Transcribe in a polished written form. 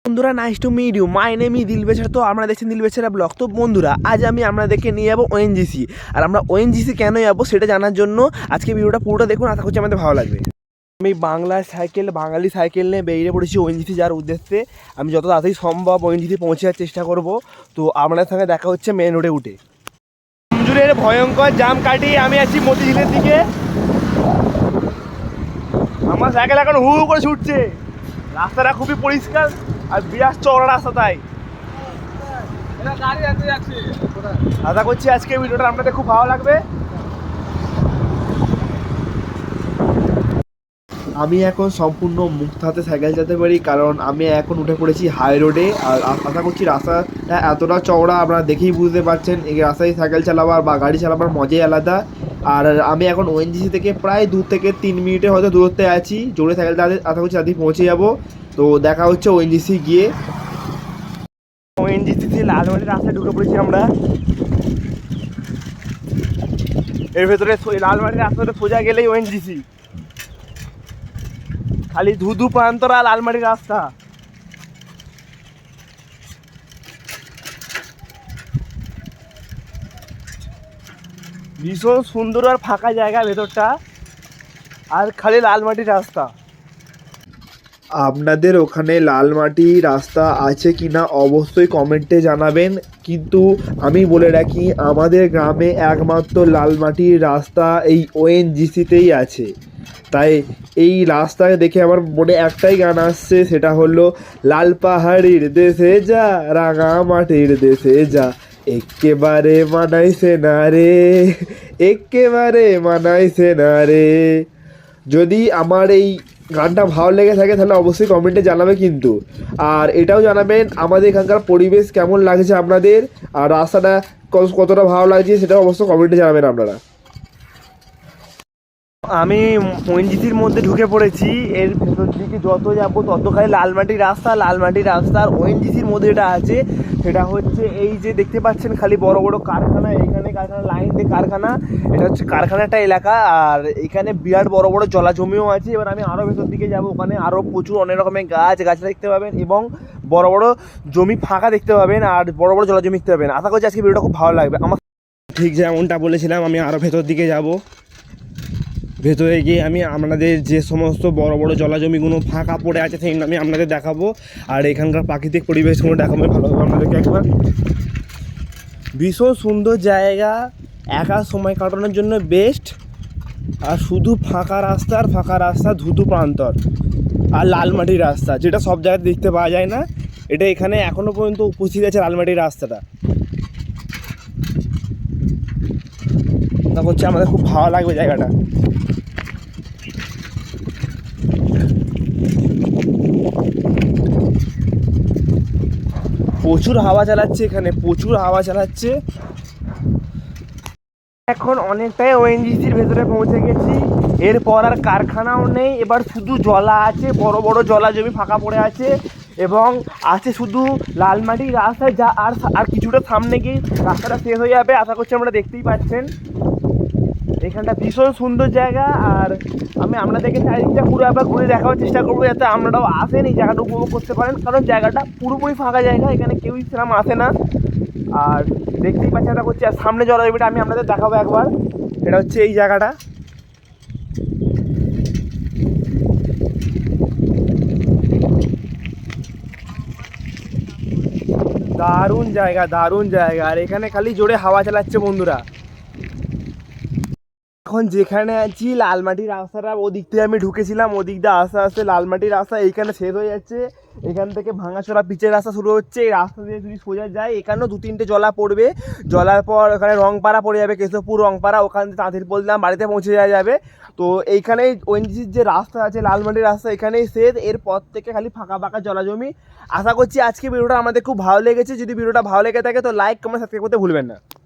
বন্ধুরা, nice to meet you. My name is Dilbechara. তো আমরা দেখছেন দিলবেচারা ব্লগ। তো বন্ধুরা, আজ আমি আপনাদেরকে নিয়ে যাবো ওএনজিসি। আর আমরা ওএনজিসি কেন যাবো সেটা জানার জন্য আজকে ভিডিওটা পুরোটা দেখুন, আশা করছি আমাদের ভালো লাগবে। আমি বাঙালি সাইকেল নিয়ে বেরিয়ে পড়েছি ওএনজিসি যাওয়ার উদ্দেশ্যে। আমি যত তাড়াতাড়ি সম্ভব ওএনজিসি পৌঁছে যাওয়ার চেষ্টা করব। তো আপনাদের সঙ্গে দেখা হচ্ছে মেন রোডে উঠে। মঞ্জুরের ভয়ঙ্কর জাম কাটিয়ে আমি আছি মতিঝিলের দিকে। আমার সাইকেল এখন হু হু করে ছুটছে। রাস্তাটা খুবই পরিষ্কার আর বিরাট চওড়া রাস্তা, তাই আশা করছি আজকে ভিডিওটা আপনাদের খুব ভালো লাগবে। আমি এখন সম্পূর্ণ মুক্ত হাতে সাইকেল চালাতে পারি, কারণ আমি এখন উঠে পড়েছি হাই রোডে। আর আশা করছি রাস্তাটা এতটা চওড়া আপনারা দেখেই বুঝতে পারছেন। এই রাস্তায় সাইকেল চালাবার বা গাড়ি চালাবার মজাই আলাদা। আর আমি এখন ওএনজিসি থেকে প্রায় 2 থেকে 3 মিনিটে হয়তো দূরত্বে আছি। জোরে সাইকেল চালাতে আশা করছি তাদের পৌঁছে যাবো। তো দেখা হচ্ছে ওএনজিসি গিয়ে। ওএনজিসি থেকে লালমাটির রাস্তায় ঢুকে পড়েছি আমরা। এর ভেতরে লালমাটির রাস্তাতে সোজা গেলেই ওএনজিসি। খালি ধুধু প্রান্তরা লালমাটির রাস্তা। ভীষণ সুন্দর আর ফাঁকা জায়গা ভেতরটা, আর খালি লালমাটির রাস্তা। আপনাদের ওখানে লালমাটি রাস্তা আছে কি না অবশ্যই কমেন্টে জানাবেন। কিন্তু আমি বলে রাখি, আমাদের গ্রামে একমাত্র লালমাটির রাস্তা এই ওএনজিসিতেই আছে। তাই এই রাস্তায় দেখে আমার মনে একটাই গান আসছে, সেটা হলো লাল পাহাড়ির দেশে যা, রাঙা মাটির দেশে যা, একেবারে মানাইছে না রে, একেবারে মানাইছে না রে। যদি আমার এই গানটা ভালো লেগে থাকে তাহলে অবশ্যই কমেন্টে জানাবে কিন্তু। আর এটাও জানাবেন আমাদের এখানকার পরিবেশ কেমন লাগছে আপনাদের, আর রাস্তাটা কতটা ভালো লাগছে সেটাও অবশ্যই কমেন্টে জানাবেন আপনারা। আমি ওএনজিসির মধ্যে ঢুকে পড়েছি। এর ভেতর দিকে যত যাবো তত খালি লালমাটির রাস্তা। আর ওএনজিসির মধ্যে যেটা আছে সেটা হচ্ছে এই যে দেখতে পাচ্ছেন খালি বড় বড় কারখানা। এইখানে কারখানা, লাইন দিয়ে কারখানা। এটা হচ্ছে কারখানাটা এলাকা। আর এখানে বিরাট বড় বড় জলা জমিও আছে। এবার আমি আরও ভেতর দিকে যাব, ওখানে আরও প্রচুর অনেক রকমের গাছ দেখতে পাবেন এবং বড় বড় জমি ফাঁকা দেখতে পাবেন আর বড় বড় জলা জমি দেখতে পাবেন। আশা করছি আজকে ভিডিওটা খুব ভালো লাগবে। আমার ঠিক যেমনটা বলেছিলাম, আমি আরও ভেতর দিকে যাব। ভেতরে গিয়ে আমি আপনাদের যে সমস্ত বড় বড় জলাজমিগুলো ফাঁকা পড়ে আছে সেগুলো আমি আপনাদের দেখাবো। আর এখানকার প্রাকৃতিক পরিবেশগুলো দেখাবো ভালোভাবে আপনাদেরকে একবার। ভীষণ সুন্দর জায়গা, একা সময় কাটানোর জন্য বেস্ট। আর শুধু ফাঁকা রাস্তা, ধুধু প্রান্তর আর লালমাটির রাস্তা, যেটা সব জায়গায় দেখতে পাওয়া যায় না। এটা এখানে এখনও পর্যন্ত উপস্থিত আছে লালমাটির রাস্তাটা। তা হচ্ছে আমাদের খুব ভালো লাগবে জায়গাটা। প্রচুর হাওয়া চালাচ্ছে। এখন অনেকটাই ওএনজিসির ভেতরে পৌঁছে গেছি। এরপর আর কারখানাও নেই, এবার শুধু জলা আছে, বড় বড় জলা জমি ফাঁকা পড়ে আছে এবং আছে শুধু লালমাটির রাস্তায় যা। আর কিছুটা সামনে গিয়ে রাস্তাটা শেষ হয়ে যাবে। আশা করছি আমরা দেখতেই পাচ্ছেন এখানটা ভীষণ সুন্দর জায়গা। আর আমি আপনাদেরকে চারিদিকটা পুরো একবার ঘুরে দেখাবার চেষ্টা করবো, যাতে আপনারাও আসেন এই জায়গাটা উপভোগ করতে পারেন। কারণ জায়গাটা পুরোপুরি ফাঁকা জায়গা, এখানে কেউই সেরকম আসে না। আর দেখতেই পাচ্ছি আশা করছি। আর সামনে জলাজমিটা আমি আপনাদের দেখাবো একবার। এটা হচ্ছে এই জায়গাটা। দারুণ জায়গা। আর এখানে খালি জোরে হাওয়া চালাচ্ছে বন্ধুরা। এখন যেখানে আছি লালমাটির রাস্তাটা ওদিক থেকে আমি ঢুকেছিলাম, ওদিক দিয়ে আস্তে আস্তে লালমাটির রাস্তা এইখানে শেষ হয়ে যাচ্ছে। এখান থেকে ভাঙাচোরা পিচের রাস্তা শুরু হচ্ছে। এই রাস্তা দিয়ে যদি সোজা যায় এখানেও 2-3টে জলা পড়বে। জলার পর ওখানে রংপাড়া পড়ে যাবে, কেশবপুর রংপাড়া, ওখান থেকে তাঁতিরপোল দিলাম বাড়িতে পৌঁছে যাওয়া যাবে। তো এইখানেই ওএনজিসির যে রাস্তা আছে লালমাটির রাস্তা এখানেই শেষ। এরপর থেকে খালি ফাঁকা জলাজমি। আশা করছি আজকে ভিডিওটা আমাদের খুব ভালো লেগেছে। যদি ভিডিওটা ভালো লেগে থাকে তো লাইক, কমেন্ট, সাবস্ক্রাইব করতে ভুলবেন না।